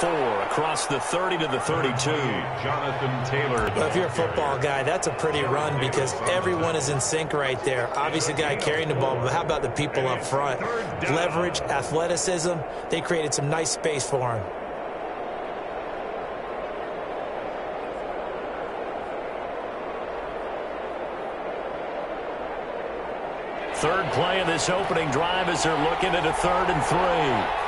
4 across the 30 to the 32. Jonathan Taylor. Well, if you're a football guy, that's a pretty run because everyone is in sync right there. Obviously, the guy carrying the ball, but how about the people up front? Leverage, athleticism, they created some nice space for him. Third play of this opening drive as they're looking at a 3rd and 3.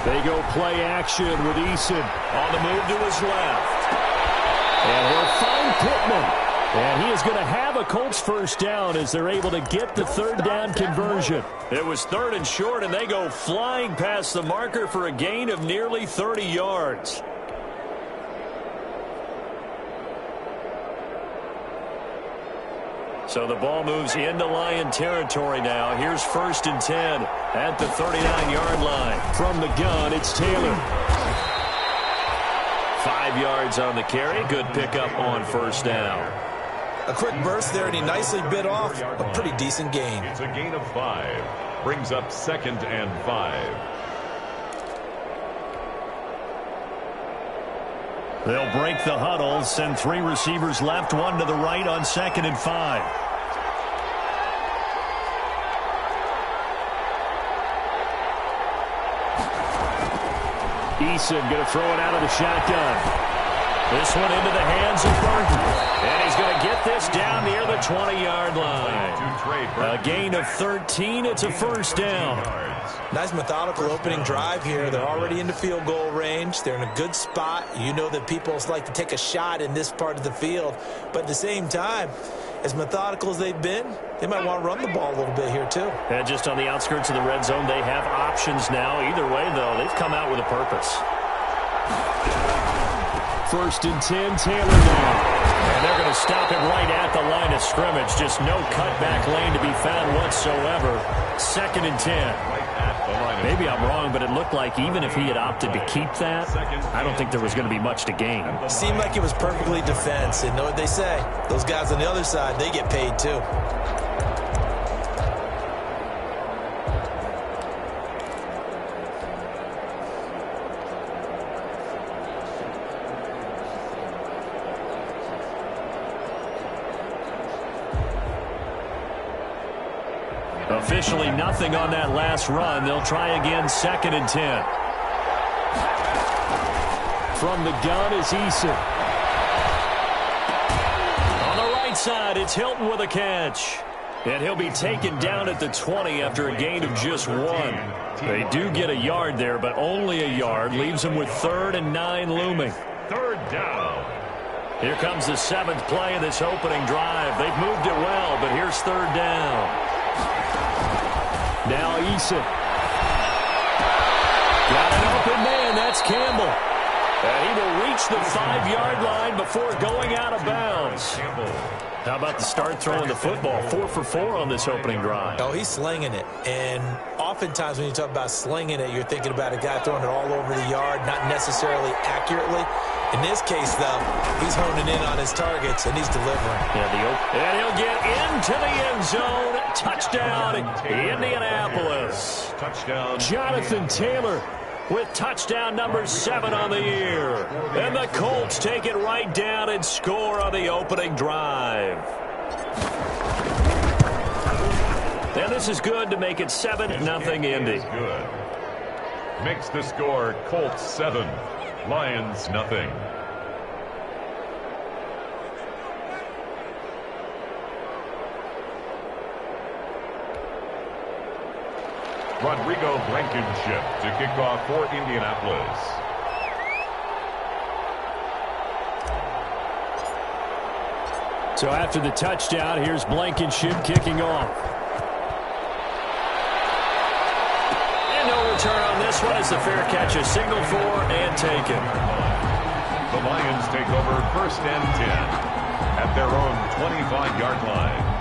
They go play action with Eason on the move to his left. And he'll find Pittman. And he is going to have a Colts first down as they're able to get the 3rd down conversion. It was 3rd and short, and they go flying past the marker for a gain of nearly 30 yards. So the ball moves into Lion territory now. Here's 1st and 10 at the 39-yard line. From the gun, it's Taylor. 5 yards on the carry. Good pickup on 1st down. A quick burst there, and he nicely bit off a pretty decent gain. It's a gain of 5. Brings up 2nd and 5. They'll break the huddle, send 3 receivers left, 1 to the right on 2nd and 5. Eason going to throw it out of the shotgun. This one into the hands of Burton. And he's going to get this down near the 20-yard line. A gain of 13. It's a 1st down. Nice methodical opening drive here. They're already into field goal range. They're in a good spot. You know that people like to take a shot in this part of the field. But at the same time, as methodical as they've been, they might want to run the ball a little bit here too. And just on the outskirts of the red zone, they have options now. Either way, though, they've come out with a purpose. 1st and 10, Taylor now. And they're going to stop him right at the line of scrimmage. Just no cutback lane to be found whatsoever. 2nd and 10. Maybe I'm wrong, but it looked like even if he had opted to keep that, I don't think there was going to be much to gain. Seemed like it was perfectly defense. And know what they say? Those guys on the other side, they get paid too. Officially nothing on that last run. They'll try again 2nd and 10. From the gun is Eason. On the right side, it's Hilton with a catch. And he'll be taken down at the 20 after a gain of just 1. They do get a yard there, but only a yard. Leaves them with 3rd and 9 looming. 3rd down. Here comes the 7th play of this opening drive. They've moved it well, but here's 3rd down. Now Eason. Got an open man. That's Campbell. And he will reach the 5-yard line before going out of bounds. How about the start throwing the football? 4 for 4 on this opening drive. Oh, he's slinging it. And oftentimes when you talk about slinging it, you're thinking about a guy throwing it all over the yard, not necessarily accurately. In this case, though, he's honing in on his targets, and he's delivering. Yeah, and he'll get into the end zone. Touchdown, Indianapolis. Touchdown. Jonathan Taylor with touchdown number 7 on the year. And the Colts take it right down and score on the opening drive. And this is good to make it 7-0 Indy. Good. Makes the score Colts 7, Lions nothing. Rodrigo Blankenship to kick off for Indianapolis. So after the touchdown, here's Blankenship kicking off. And no return on this one as the fair catch is signaled for and taken. The Lions take over 1st and 10 at their own 25-yard line.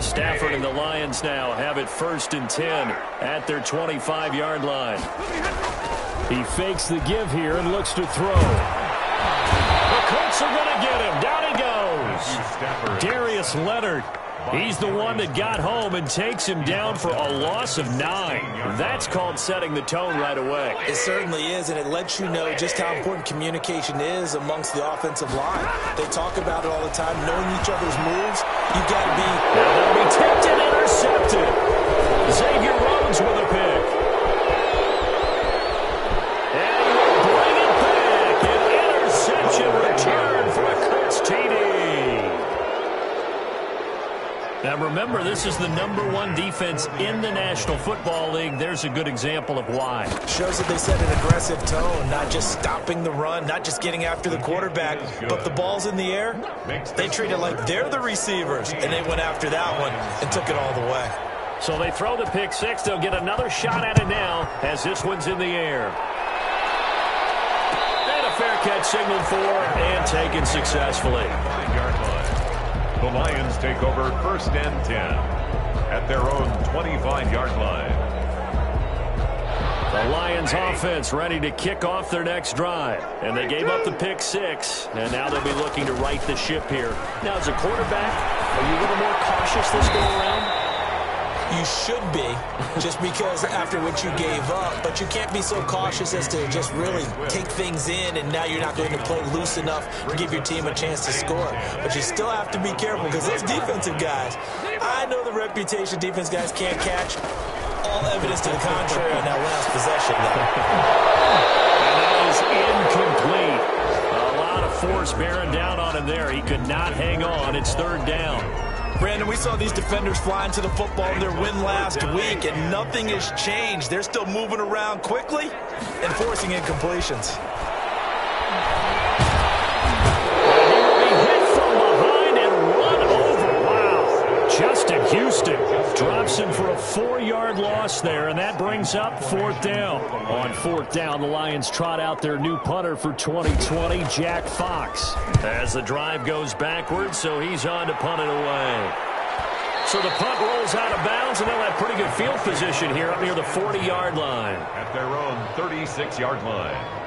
Stafford and the Lions now have it 1st and 10 at their 25-yard line. He fakes the give here and looks to throw. The Colts are going to get him. Down he goes. Darius Leonard. He's the one that got home and takes him down for a loss of 9. That's called setting the tone right away. It certainly is, and it lets you know just how important communication is amongst the offensive line. They talk about it all the time, knowing each other's moves. You've got to be... Now that'll be tipped and intercepted. Xavier Rhodes with a pick. And he will bring it back. An interception return for a Colts TD. Now remember, this is the #1 defense in the National Football League. There's a good example of why. Shows that they set an aggressive tone, not just stopping the run, not just getting after the quarterback, but the ball's in the air. They treat it like they're the receivers, and they went after that one and took it all the way. So they throw the pick six. They'll get another shot at it now as this one's in the air. And a fair catch signaled for and taken successfully. The Lions take over 1st and 10 at their own 25-yard line. The Lions offense ready to kick off their next drive. And they gave up the pick six. And now they'll be looking to right the ship here. Now, as a quarterback, are you a little more cautious this go around? You should be, just because after what you gave up, but you can't be so cautious as to just really take things in, and now you're not going to play loose enough to give your team a chance to score. But you still have to be careful, because those defensive guys, I know the reputation defense guys can't catch. All evidence to the contrary on that last possession. And that is incomplete. A lot of force bearing down on him there. He could not hang on. It's 3rd down. Brandon, we saw these defenders flying to the football in their win last week, and nothing has changed. They're still moving around quickly and forcing incompletions. He will be hit from behind and run over. Wow. Justin Houston drops him for a 4-yard loss there, and that brings up 4th down. On 4th down, the Lions trot out their new punter for 2020, Jack Fox. As the drive goes backwards, so he's on to punt it away. So the punt rolls out of bounds, and they'll have pretty good field position here up near the 40-yard line. At their own 36-yard line.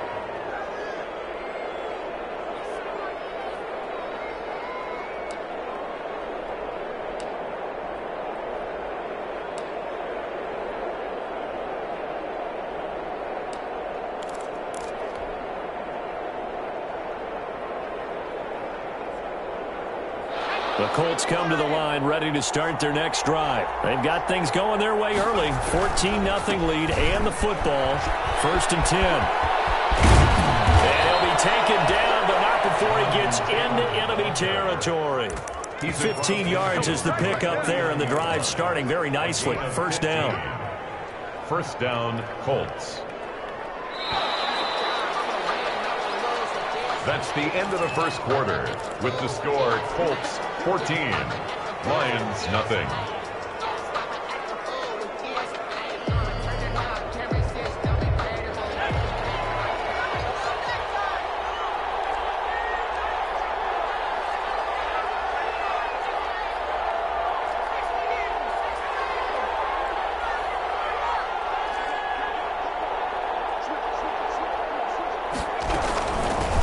The Colts come to the line ready to start their next drive. They've got things going their way early. 14-0 lead and the football. 1st and 10. And he'll be taken down, but not before he gets into enemy territory. 15 yards is the pickup there, and the drive starting very nicely. 1st down. 1st down, Colts. That's the end of the 1st quarter. With the score, Colts 14, Lions nothing.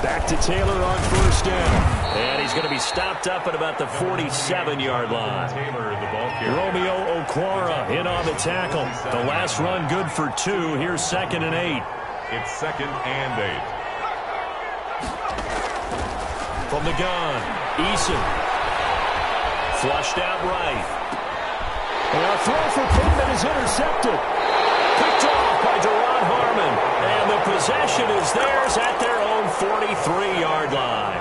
Back to Taylor on 1st down. And he's going to be stopped up at about the 47-yard line. Romeo Okwara in on the tackle. The last run good for 2. Here's 2nd and 8. It's 2nd and 8. From the gun, Eason. Flushed out right. And a throw for Pittman is intercepted. Picked off by Deron Harmon. And the possession is theirs at their own 43-yard line.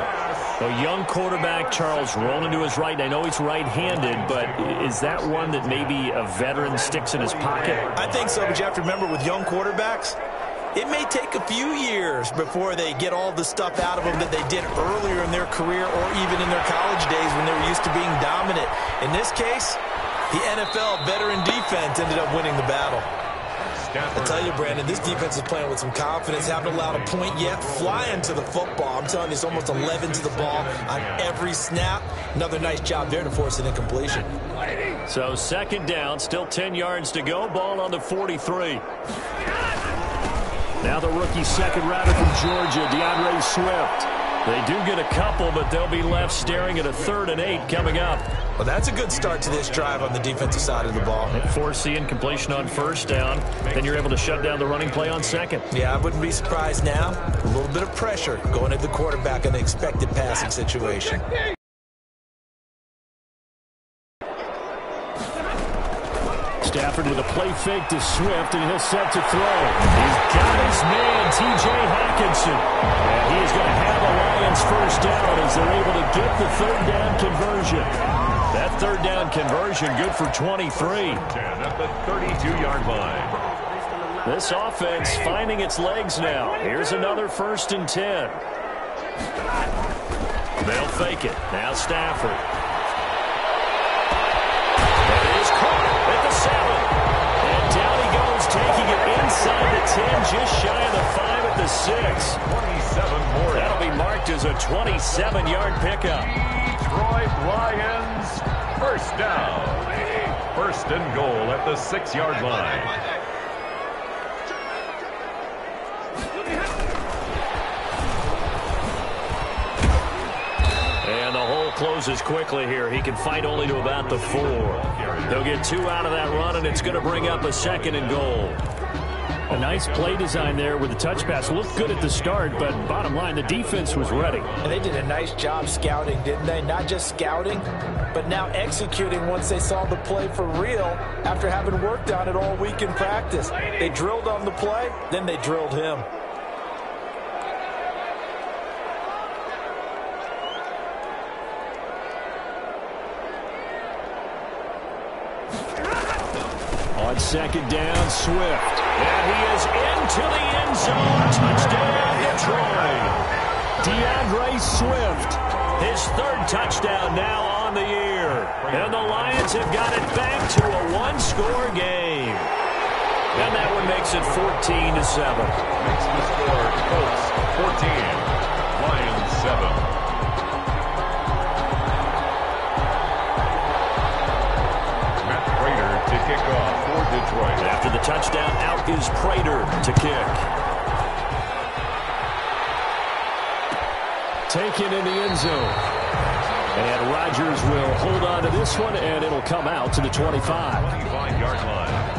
A young quarterback, Charles, rolling to his right. I know he's right-handed, but is that one that maybe a veteran sticks in his pocket? I think so, but you have to remember with young quarterbacks, it may take a few years before they get all the stuff out of them that they did earlier in their career or even in their college days when they were used to being dominant. In this case, the NFL veteran defense ended up winning the battle. I tell you, Brandon, this defense is playing with some confidence. Haven't allowed a point yet. Flying to the football. I'm telling you, it's almost 11 to the ball on every snap. Another nice job there to force an incompletion. So 2nd down, still 10 yards to go. Ball on the 43. Now the rookie 2nd rounder from Georgia, DeAndre Swift. They do get a couple, but they'll be left staring at a 3rd and 8 coming up. Well, that's a good start to this drive on the defensive side of the ball. Force the incompletion on 1st down. Then you're able to shut down the running play on 2nd. Yeah, I wouldn't be surprised now. A little bit of pressure going at the quarterback in the expected passing situation. Stafford with a play fake to Swift, and he'll set to throw. He's got his man, T.J. Hockenson. And he is going to have a Lions 1st down as they're able to get the 3rd down conversion. That 3rd down conversion good for 23. 10 at the 32-yard line. This offense finding its legs now. Here's another 1st and 10. They'll fake it. Now Stafford. That is caught at the 7. And down he goes, taking it inside the 10, just shy of the 5 at the 6. 27 more. That'll be marked as a 27-yard pickup. Detroit Lions, 1st down. 1st and goal at the 6-yard line. And the hole closes quickly here. He can fight only to about the 4. He'll get 2 out of that run, and it's going to bring up a 2nd and goal. A nice play design there with the touch pass. Looked good at the start, but bottom line, the defense was ready. And they did a nice job scouting, didn't they? Not just scouting, but now executing once they saw the play for real after having worked on it all week in practice. They drilled on the play, then they drilled him. On 2nd down, Swift. And he is into the end zone. Touchdown, Detroit. DeAndre Swift. His 3rd touchdown now on the year. And the Lions have got it back to a 1-score game. And that one makes it 14-7. Makes the score Colts 14, Lions 7. To kick off for Detroit. After the touchdown, out is Prater to kick. Taken in the end zone. And Rodgers will hold on to this one, and it'll come out to the 25. 25-yard line.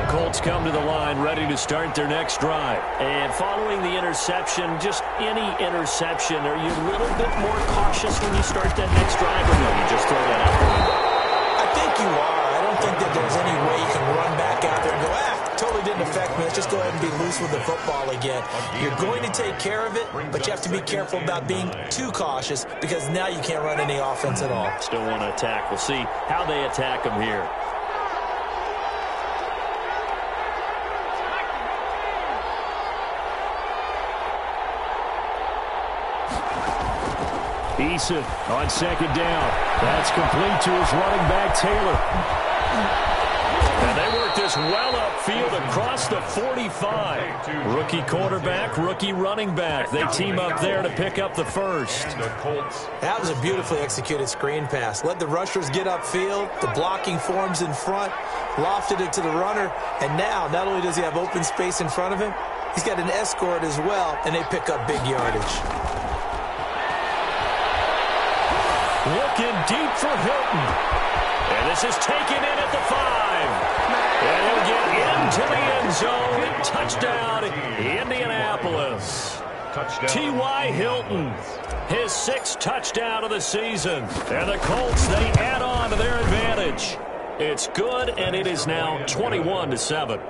Colts come to the line ready to start their next drive. And following the interception, just any interception, are you a little bit more cautious when you start that next drive, or no, you just throw that out the window? I think you are. I don't think that there's any way you can run back out there and go, totally didn't affect me. Let's just go ahead and be loose with the football again. You're going to take care of it, but you have to be careful about being too cautious because now you can't run any offense at all. Still want to attack. We'll see how they attack them here. Eason on 2nd down. That's complete to his running back, Taylor. And they work this well upfield across the 45. Rookie quarterback, rookie running back. They team up there to pick up the 1st. That was a beautifully executed screen pass. Let the rushers get upfield. The blocking forms in front. Lofted it to the runner. And now, not only does he have open space in front of him, he's got an escort as well, and they pick up big yardage. Looking deep for Hilton. And this is taken in at the 5. And he'll get into the end zone. Touchdown, Indianapolis. Touchdown. T.Y. Hilton, his 6th touchdown of the season. And the Colts, they add on to their advantage. It's good, and it is now 21-7.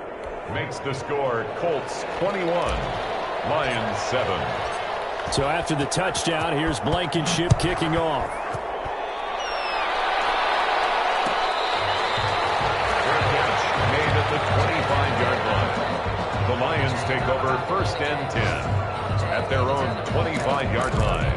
Makes the score Colts 21, Lions 7. So after the touchdown, here's Blankenship kicking off. The 25-yard line. The Lions take over 1st and 10 at their own 25-yard line.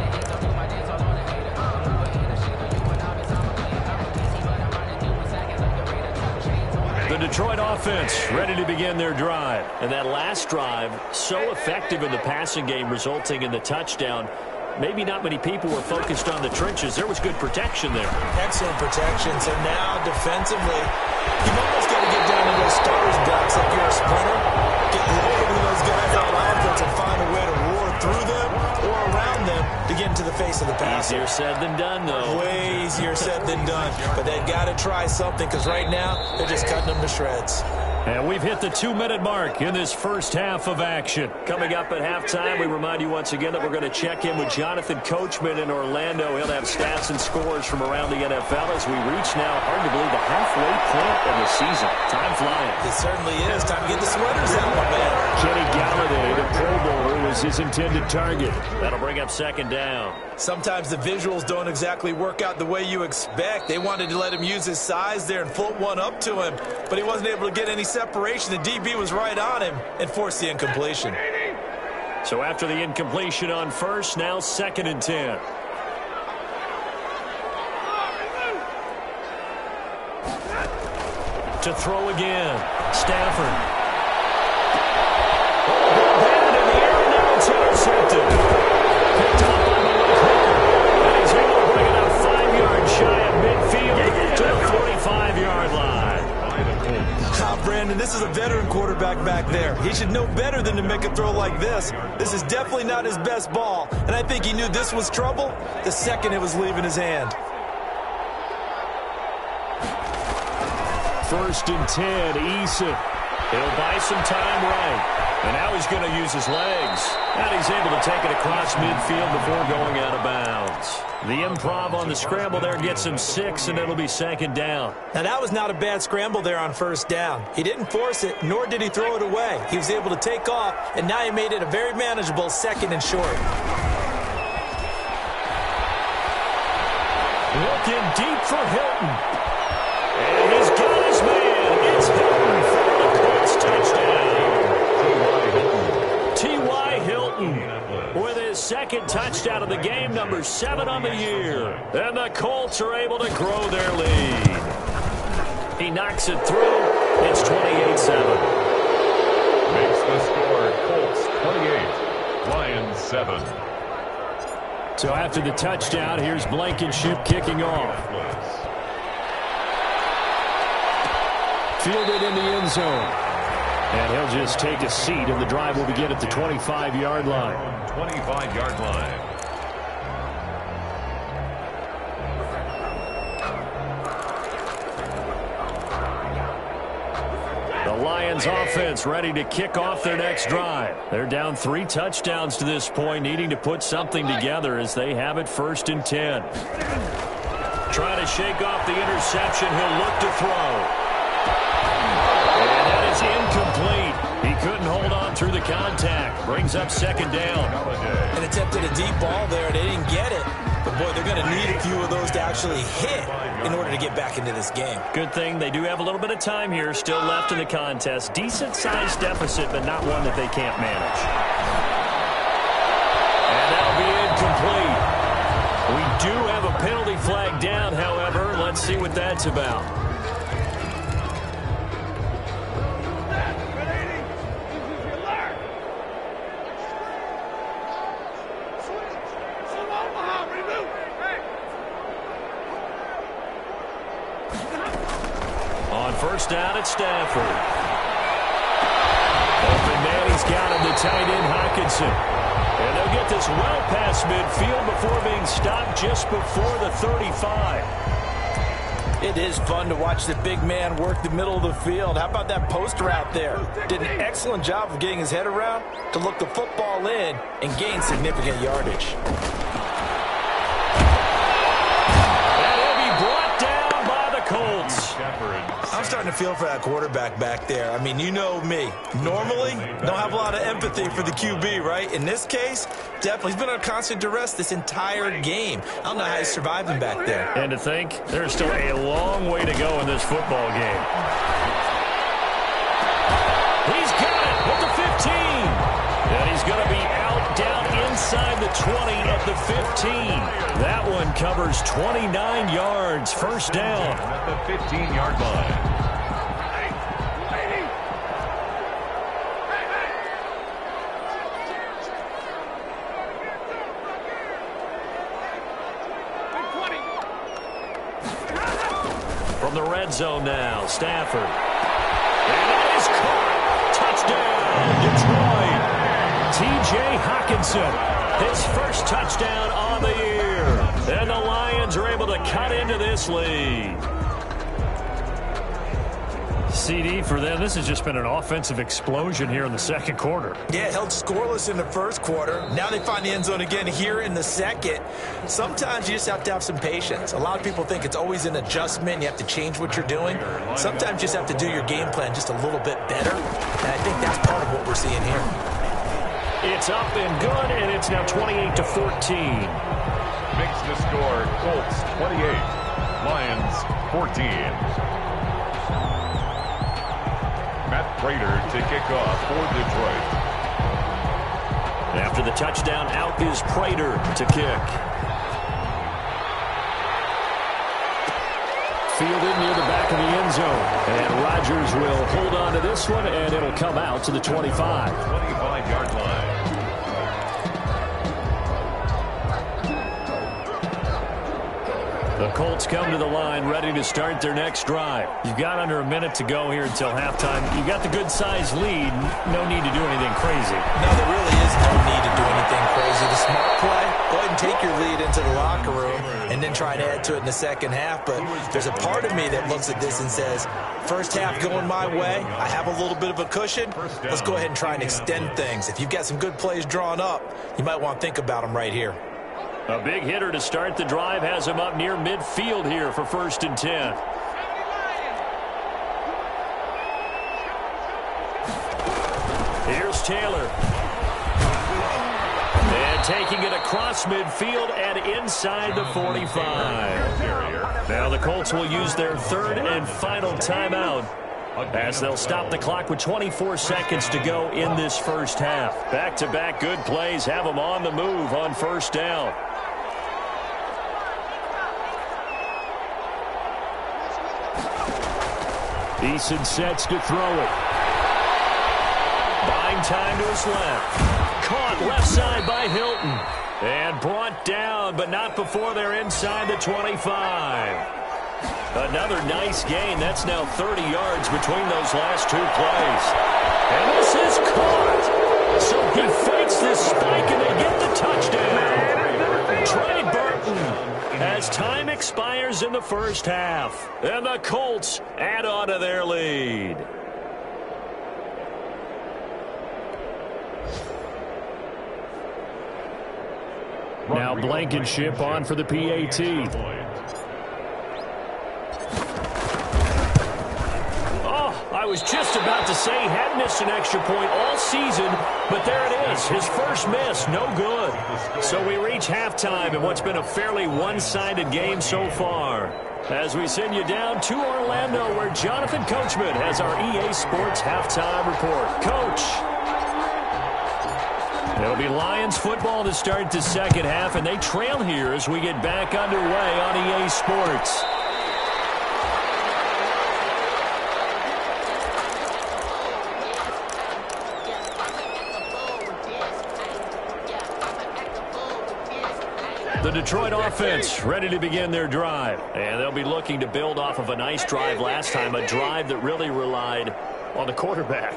The Detroit offense ready to begin their drive. And that last drive, so effective in the passing game, resulting in the touchdown. maybe not many people were focused on the trenches. There was good protection there. Excellent protection. So now defensively, you've almost got to get down to those starters' backs like you're a sprinter. Get lower than those guys on offense and find a way to roar through them or around them to get into the face of the passer. Easier said than done, though. Way easier said than done. But they've got to try something because right now they're just cutting them to shreds. And we've hit the 2-minute mark in this first half of action. Coming up at halftime, we remind you once again that we're going to check in with Jonathan Coachman in Orlando. He'll have stats and scores from around the NFL as we reach now, hard to believe, the halfway point of the season. Time flying. It certainly is. Time to get the sweaters out, my man. Kenny Galladay, the Pro Bowler, was his intended target. That'll bring up second down. Sometimes the visuals don't exactly work out the way you expect. They wanted to let him use his size there and float one up to him, but he wasn't able to get any separation. The DB was right on him and forced the incompletion. So after the incompletion on first, now 2nd and 10. To throw again, Stafford. Batted in the air, and now it's intercepted. Picked up on the left hooker, and he's able to bring it up 5 yards shy of midfield to the 45-yard line. Brandon, this is a veteran quarterback back there. He should know better than to make a throw like this. This is definitely not his best ball, and I think he knew this was trouble the second it was leaving his hand. 1st and 10, Eason. He'll buy some time right. And now he's going to use his legs. And he's able to take it across midfield before going out of bounds. The improv on the scramble there gets him 6, and it'll be 2nd down. Now, that was not a bad scramble there on 1st down. He didn't force it, nor did he throw it away. He was able to take off, and now he made it a very manageable 2nd and short. Looking deep for Hilton. And he's got his man. It's Hilton for the Colts touchdown. T.Y. Hilton with his 2nd touchdown of the game, number 7 on the year. And the Colts are able to grow their lead. He knocks it through. It's 28-7. Makes the score Colts 28, Lions 7. So after the touchdown, here's Blankenship kicking off. Fielded in the end zone. And he'll just take a seat, and the drive will begin at the 25-yard line. 25-yard line. The Lions offense ready to kick off their next drive. They're down 3 touchdowns to this point, needing to put something together as they have it 1st and 10. Trying to shake off the interception. He'll look to throw. And that is incomplete. He couldn't hold on through the contact. Brings up 2nd down. And attempted a deep ball there. They didn't get it. But, boy, they're going to need a few of those to actually hit in order to get back into this game. Good thing they do have a little bit of time here still left in the contest. Decent-sized deficit, but not one that they can't manage. And that'll be incomplete. We do have a penalty flag down, however. Let's see what that's about. On 1st down at Stafford. Open man, he's got him, the tight end Hockenson. And they'll get this well past midfield before being stopped just before the 35. It is fun to watch the big man work the middle of the field. How about that post route there? Did an excellent job of getting his head around to look the football in and gain significant yardage. Colts. I'm starting to feel for that quarterback back there. I mean, you know me. Normally, don't have a lot of empathy for the QB, right? In this case, definitely. He's been under constant duress this entire game. I don't know how he's surviving back there. And to think, there's still a long way to go in this football game. He's got it at the 15. And he's going to be out down inside the 20 at the 15. That one covers 29 yards. 1st down. At the 15-yard line. From the red zone now, Stafford. And that is caught. Touchdown, Detroit. T.J. Hockenson, his first touchdown on the year. And the Lions are able to cut into this lead. CD for them. This has just been an offensive explosion here in the second quarter. Yeah, held scoreless in the first quarter. Now they find the end zone again here in the second. Sometimes you just have to have some patience. A lot of people think it's always an adjustment. You have to change what you're doing. Sometimes you just have to do your game plan just a little bit better. And I think that's part of what we're seeing here. It's up and good, and it's now 28-14. Makes the score Colts 28, Lions 14. Matt Prater to kick off for Detroit. After the touchdown, out is Prater to kick. Fielded near the back of the end zone. And Rodgers will hold on to this one, and it'll come out to the 25. 25-yard line. The Colts come to the line ready to start their next drive. You've got under a minute to go here until halftime. You've got the good-sized lead. No need to do anything crazy. No, there really is no need to do anything crazy. The smart play, go ahead and take your lead into the locker room and then try and add to it in the second half. But there's a part of me that looks at this and says, first half going my way, I have a little bit of a cushion. Let's go ahead and try and extend things. If you've got some good plays drawn up, you might want to think about them right here. A big hitter to start the drive has him up near midfield here for 1st and 10. Here's Taylor. And taking it across midfield and inside the 45. Now the Colts will use their third and final timeout as they'll stop the clock with 24 seconds to go in this first half. Back-to-back good plays have them on the move on first down. Eason sets to throw it. Buying time to his left. Caught left side by Hilton. And brought down, but not before they're inside the 25. Another nice gain. That's now 30 yards between those last two plays. And this is caught. So he fakes this spike and they get the touchdown. Trey Burton as time expires in the first half. And the Colts add on to their lead. Now Blankenship on for the PAT. I was just about to say he hadn't missed an extra point all season, but there it is. His first miss, no good. So we reach halftime in what's been a fairly one-sided game so far. As we send you down to Orlando, where Jonathan Coachman has our EA Sports halftime report. Coach. It'll be Lions football to start the second half, and they trail here as we get back underway on EA Sports. The Detroit offense ready to begin their drive. And they'll be looking to build off of a nice drive last time, a drive that really relied on the quarterback.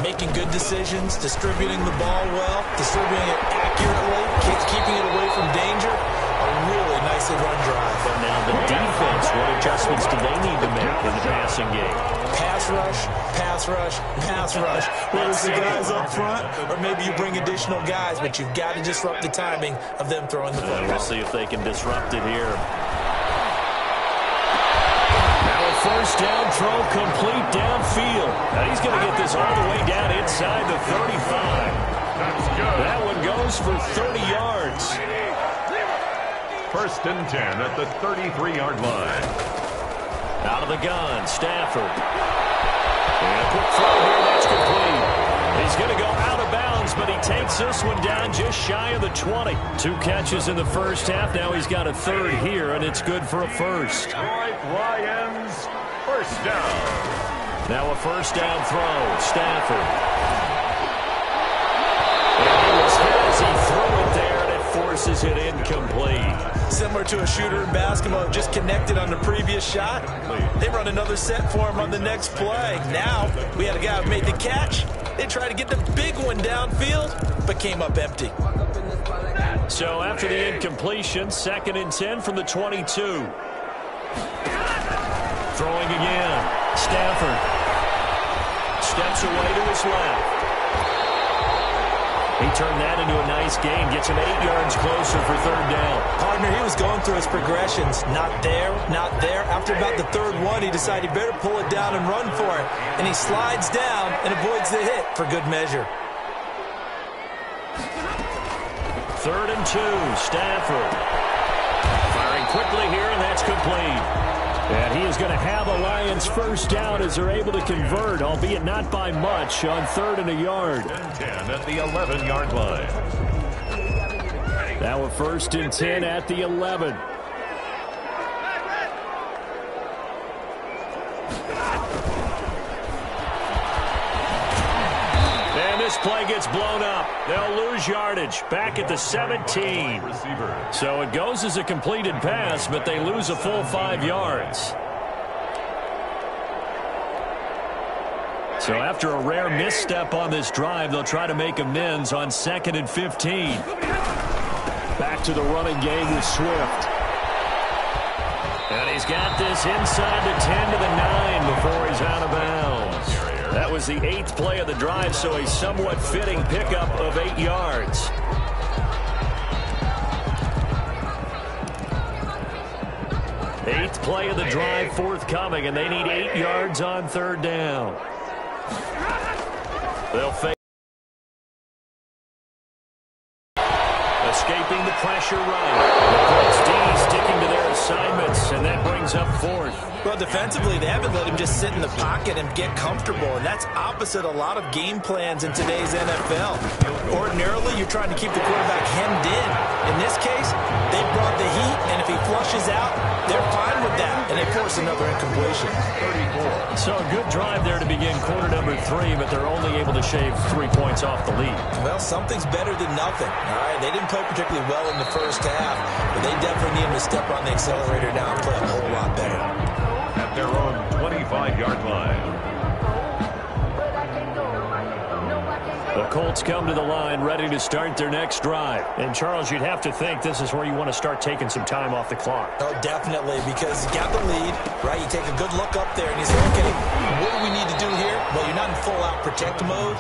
Making good decisions, distributing the ball well, distributing it accurately, keeping it away from danger. A really nicely run drive. But now the defense, what adjustments do they need to make in the passing game? Pass rush, pass rush, pass rush. Whether it's the guys up front or maybe you bring additional guys, but you've got to disrupt the timing of them throwing the football. We'll see if they can disrupt it here. Now a first down throw complete downfield. Now he's going to get this all the way down inside the 35. That's good. That one goes for 30 yards. 1st and 10 at the 33-yard line. Out of the gun, Stafford. And a quick throw here, that's complete. He's going to go out of bounds, but he takes this one down just shy of the 20. 2 catches in the first half. Now he's got a third here, and it's good for a first. Detroit Lions, first down. Now a first down throw, Stafford. And he was hit as he threw it there, and it forced forces it incomplete. Similar to a shooter in basketball, just connected on the previous shot. They run another set for him on the next play. Now, we had a guy who made the catch. They tried to get the big one downfield, but came up empty. So after the incompletion, 2nd and 10 from the 22. Throwing again. Stafford steps away to his left. He turned that into a nice gain, gets him 8 yards closer for 3rd down. Partner, he was going through his progressions. Not there, not there. After about the 3rd one, he decided he better pull it down and run for it. And he slides down and avoids the hit for good measure. 3rd and 2, Stafford. Firing quickly here, and that's complete. And he is going to have a Lions first down as they're able to convert, albeit not by much, on 3rd and a yard. 10 at the 11-yard line. Now a 1st and 10 at the 11. And this play gets blown up. They'll lose yardage back at the 17. So it goes as a completed pass, but they lose a full 5 yards. So after a rare misstep on this drive, they'll try to make amends on 2nd and 15. Back to the running game with Swift. And he's got this inside the 10 to the 9 before he's out of bounds. That was the 8th play of the drive, so a somewhat fitting pickup of 8 yards. Eighth play of the drive forthcoming, and they need 8 yards on 3rd down. They'll face escaping the pressure right. The Colts D sticking to their assignments, and that brings up 4th. Well, defensively, they haven't let him just sit in the pocket and get comfortable, and that's opposite a lot of game plans in today's NFL. Ordinarily, you're trying to keep the quarterback hemmed in. In this case, they brought the heat, and if he flushes out, they're fine with that, and they force another incompletion. 34. So a good drive there to begin quarter number 3, but they're only able to shave 3 points off the lead. Well, something's better than nothing. All right, they didn't play particularly well in the first half, but they definitely need him to step on the accelerator now and play a whole lot better. At their own 25-yard line. The Colts come to the line ready to start their next drive. And, Charles, you'd have to think this is where you want to start taking some time off the clock. Oh, definitely, because you got the lead, right? You take a good look up there, and you say, okay, what do we need to do here? Well, you're not in full-out protect mode.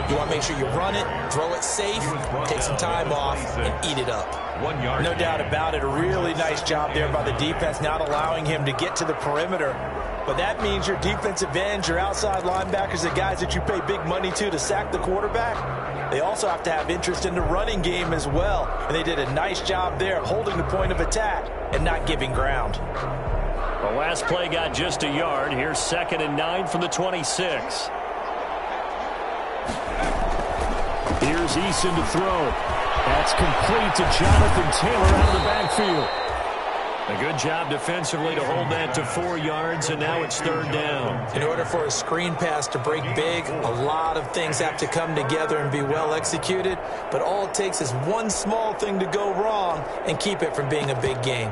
You want to make sure you run it, throw it safe, take some time off, and eat it up. 1 yard. No doubt about it. A really nice job there by the defense, not allowing him to get to the perimeter. But that means your defensive ends, your outside linebackers, the guys that you pay big money to sack the quarterback, they also have to have interest in the running game as well. And they did a nice job there of holding the point of attack and not giving ground. The last play got just a yard. Here's 2nd and 9 from the 26. Here's Eason to throw. That's complete to Jonathan Taylor out of the backfield. A good job defensively to hold that to 4 yards, and now it's 3rd down. In order for a screen pass to break big, a lot of things have to come together and be well executed, but all it takes is one small thing to go wrong and keep it from being a big gain.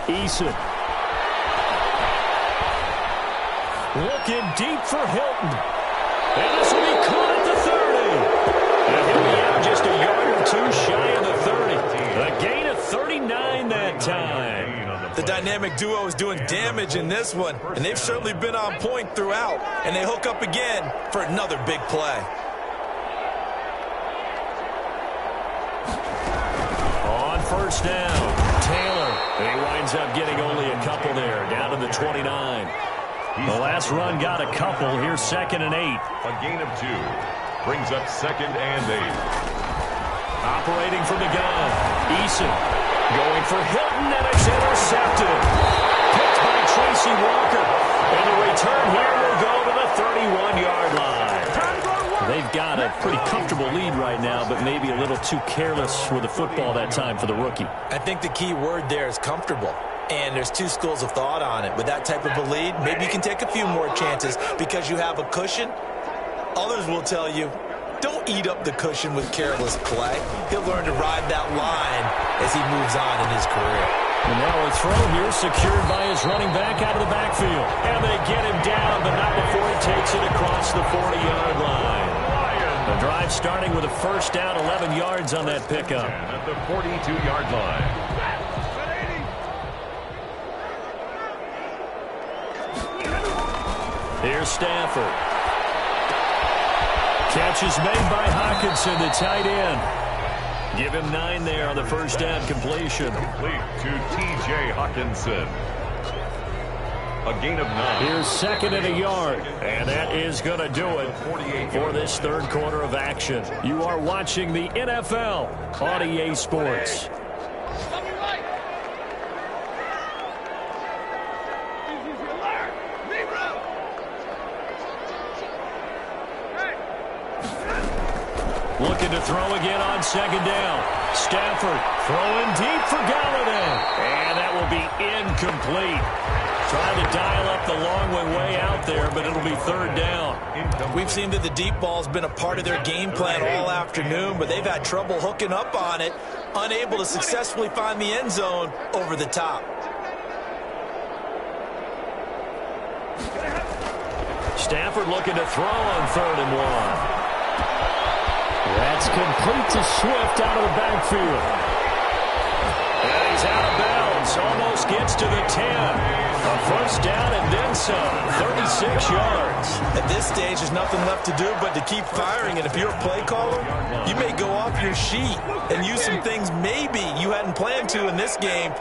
Eason. Looking deep for Hilton. And this will be caught at the 30. And he'll be out just a yard or 2 shy of the 30. A gain of 39 that time. The dynamic duo is doing damage in this one, and they've certainly been on point throughout. And they hook up again for another big play. On 1st down, Taylor. And he winds up getting only a couple there, down to the 29. The last run got a couple. Here's 2nd and 8. A gain of 2. Brings up 2nd and 8. Operating from the gun. Eason going for Hilton, and it's intercepted. Picked by Tracy Walker. And the return here will go to the 31-yard line. They've got a pretty comfortable lead right now, but maybe a little too careless with the football that time for the rookie. I think the key word there is comfortable. And there's two schools of thought on it. With that type of a lead, maybe you can take a few more chances because you have a cushion. Others will tell you, don't eat up the cushion with careless play. He'll learn to ride that line as he moves on in his career. And now a throw here secured by his running back out of the backfield. And they get him down, but not before he takes it across the 40-yard line. The drive starting with a first down, 11 yards on that pickup. At the 42-yard line. Here's Stafford. Catch is made by Hockenson, the tight end. Give him 9 there on the first down completion. Complete to T.J. Hockenson. A gain of 9. Here's second and a yard. And that is going to do it for this third quarter of action. You are watching the NFL on EA Sports. Looking to throw again on second down. Stafford throwing deep for Galladay. And that will be incomplete. Trying to dial up the long way out there, but it'll be third down. We've seen that the deep ball's been a part of their game plan all afternoon, but they've had trouble hooking up on it, unable to successfully find the end zone over the top. Stafford looking to throw on 3rd and 1. That's complete to Swift out of the backfield. And he's out of bounds. Almost gets to the 10. A first down and then some. 36 yards. At this stage, there's nothing left to do but to keep firing. And if you're a play caller, you may go off your sheet and use some things maybe you hadn't planned to in this game.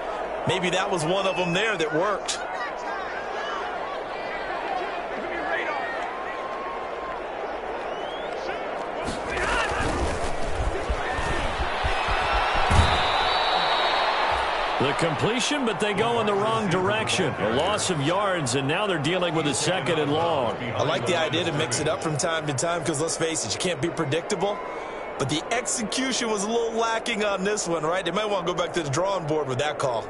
Maybe that was one of them there that worked. The completion, but they go in the wrong direction. A loss of yards, and now they're dealing with a 2nd and long. I like the idea to mix it up from time to time because, let's face it, you can't be predictable. But the execution was a little lacking on this one, right? They might want to go back to the drawing board with that call.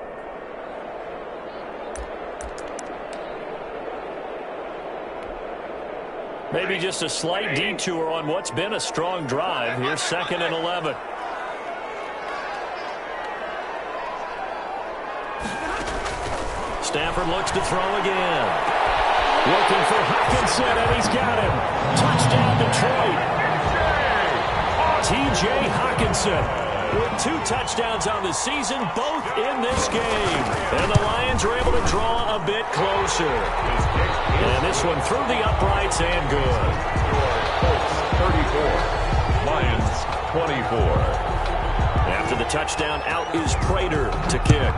Maybe just a slight detour on what's been a strong drive. Here's 2nd and 11. Stafford looks to throw again. Looking for Hockenson, and he's got him. Touchdown, Detroit. T.J. Hockenson with 2 touchdowns on the season, both in this game. And the Lions are able to draw a bit closer. And this one through the uprights and good. Colts 34. Lions 24. After the touchdown, out is Prater to kick.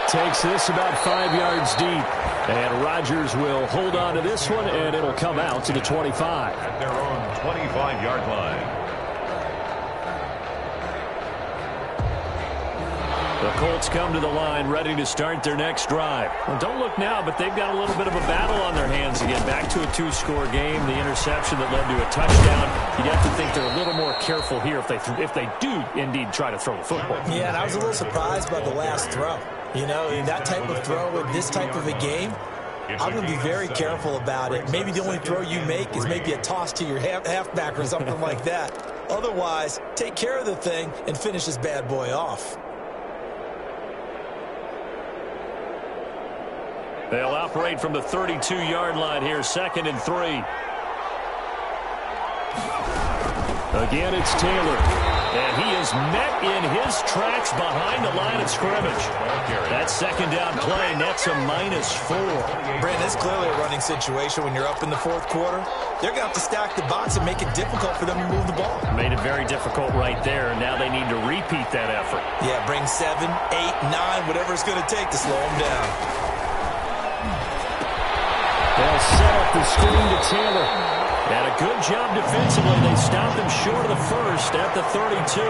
Takes this about 5 yards deep. And Rodgers will hold on to this one, and it'll come out to the 25. At their own 25-yard line. The Colts come to the line ready to start their next drive. Well, don't look now, but they've got a little bit of a battle on their hands again. Back to a 2-score game. The interception that led to a touchdown. You'd have to think they're a little more careful here if they do indeed try to throw the football. Yeah, and I was a little surprised by the last throw. You know, in that type of throw in this type of a game, I'm going to be very careful about it. Maybe the only throw you make is maybe a toss to your halfback or something like that. Otherwise, take care of the thing and finish this bad boy off. They'll operate from the 32-yard line here, 2nd and 3. Again, it's Taylor. And he is met in his tracks behind the line of scrimmage. That 2nd down play nets a -4. Brandon, it's clearly a running situation when you're up in the 4th quarter. They're going to have to stack the box and make it difficult for them to move the ball. Made it very difficult right there, and now they need to repeat that effort. Yeah, bring 7, 8, 9, whatever it's going to take to slow them down. They'll set up the screen to Taylor. And a good job defensively. They stopped him short of the first at the 32.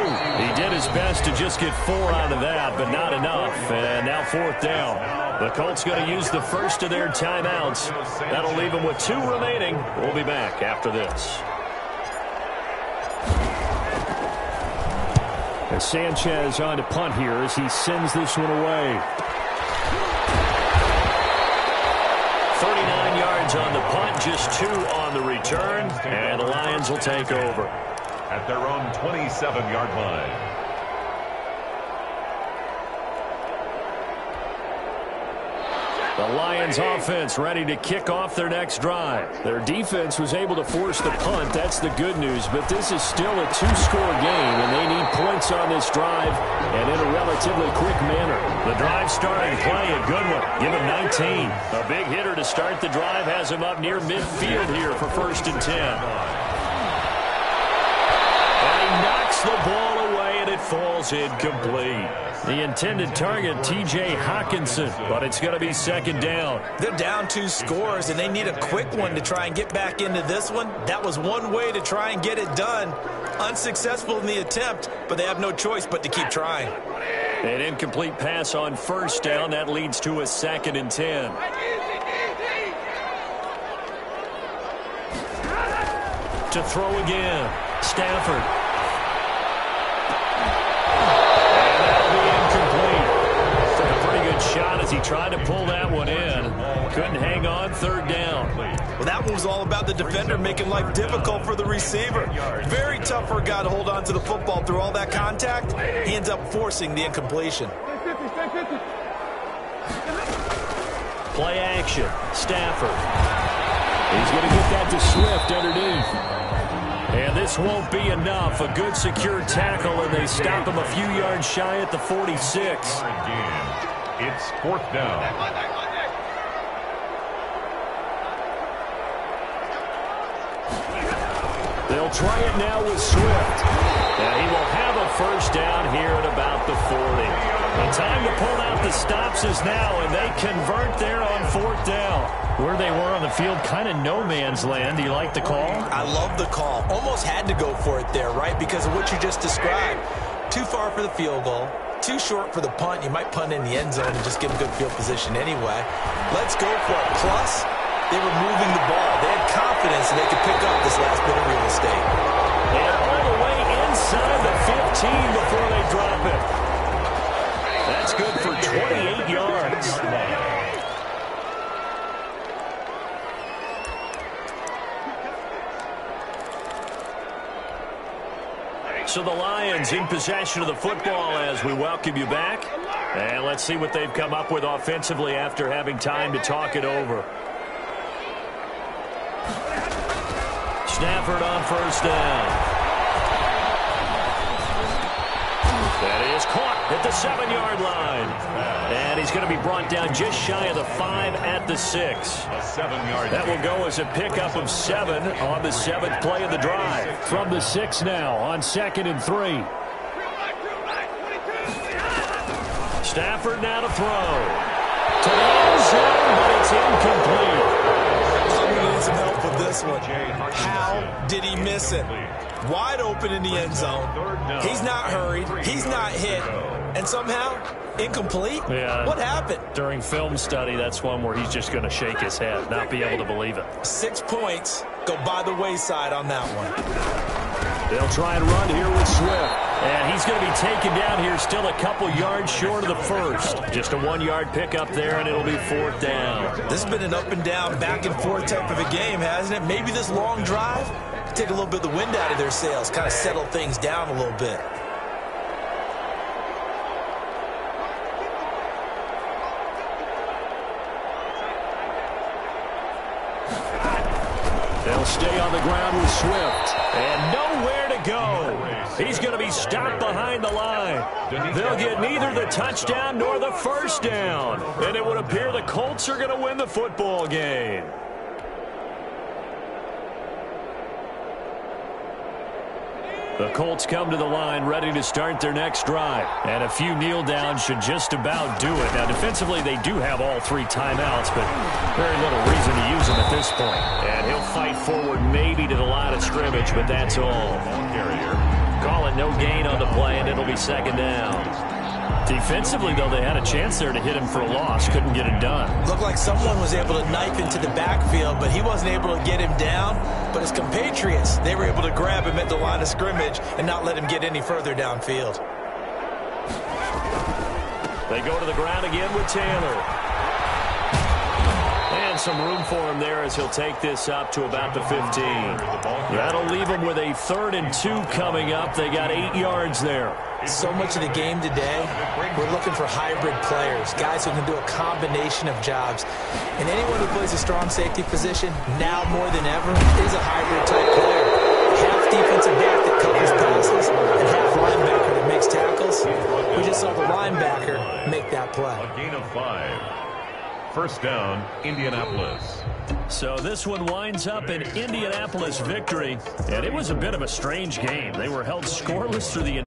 He did his best to just get 4 out of that, but not enough. And now 4th down. The Colts going to use the first of their timeouts. That'll leave them with 2 remaining. We'll be back after this. And Sanchez on to punt here as he sends this one away. 39 yards on the punt, just 2 on the return, and the Lions will take over. At their own 27-yard line. The Lions offense ready to kick off their next drive. Their defense was able to force the punt. That's the good news. But this is still a 2-score game, and they need points on this drive and in a relatively quick manner. The drive starting play, a good one. Give him 19. A big hitter to start the drive has him up near midfield here for 1st and 10. And he knocks the ball away, and it falls incomplete. The intended target, T.J. Hawkinson, but it's going to be 2nd down. They're down 2 scores, and they need a quick one to try and get back into this one. That was one way to try and get it done. Unsuccessful in the attempt, but they have no choice but to keep trying. An incomplete pass on 1st down. That leads to a 2nd and 10. To throw again, Stafford. Shot as he tried to pull that one in. Couldn't hang on. 3rd down. Well, that one was all about the defender making life difficult for the receiver. Very tough for a guy to hold on to the football through all that contact. He ends up forcing the incompletion. Play action. Stafford. He's going to get that to Swift underneath. And this won't be enough. A good secure tackle, and they stop him a few yards shy at the 46. It's 4th down. They'll try it now with Swift. And he will have a 1st down here at about the 40. The time to pull out the stops is now, and they convert there on 4th down. Where they were on the field, kind of no man's land. Do you like the call? I love the call. Almost had to go for it there, right, because of what you just described. Too far for the field goal. Too short for the punt. You might punt in the end zone and just get a good field position anyway. Let's go for it. Plus, they were moving the ball. They had confidence that they could pick up this last bit of real estate. And all the way inside the 15 before they drop it. That's good for 28 yards. So the Lions in possession of the football as we welcome you back. And let's see what they've come up with offensively after having time to talk it over. Stafford on 1st down. That is caught at the 7-yard line. And he's going to be brought down just shy of the 5 at the 6. A 7-yard. That will go as a pickup of 7 on the 7th play of the drive. From the 6 now on 2nd and 3. Stafford now to throw. To the end zone, but it's incomplete. I'm going to need some help with this one. How did he miss it? Wide open in the end zone. He's not hurried. He's not hit. And somehow, incomplete? Yeah. What happened? During film study, that's one where he's just going to shake his head, not be able to believe it. 6 points go by the wayside on that one. They'll try and run here with Swift. And he's going to be taken down here still a couple yards short of the 1st. Just a 1-yard pickup there, and it'll be 4th down. This has been an up and down, back and forth type of a game, hasn't it? Maybe this long drive take a little bit of the wind out of their sails, kind of settle things down a little bit. They'll stay on the ground with Swift. And nowhere to go. He's going to be stopped behind the line. They'll get neither the touchdown nor the 1st down. And it would appear the Colts are going to win the football game. The Colts come to the line ready to start their next drive. And a few kneel downs should just about do it. Now, defensively, they do have all 3 timeouts, but very little reason to use them at this point. And he'll fight forward maybe to scrimmage, but that's all. Call it no gain on the play, and it'll be second down. Defensively, though, they had a chance there to hit him for a loss. Couldn't get it done. Looked like someone was able to knife into the backfield, but he wasn't able to get him down. But his compatriots, they were able to grab him at the line of scrimmage and not let him get any further downfield. They go to the ground again with Taylor. And some room for him there as he'll take this up to about the 15. That'll leave him with a 3rd and 2 coming up. They got 8 yards there. So much of the game today, we're looking for hybrid players, guys who can do a combination of jobs. And anyone who plays a strong safety position, now more than ever, is a hybrid-type player. Half defensive back that covers passes and half linebacker that makes tackles. We just saw the linebacker make that play. A gain of 5. First down, Indianapolis. So this one winds up an Indianapolis victory, and it was a bit of a strange game. They were held scoreless through the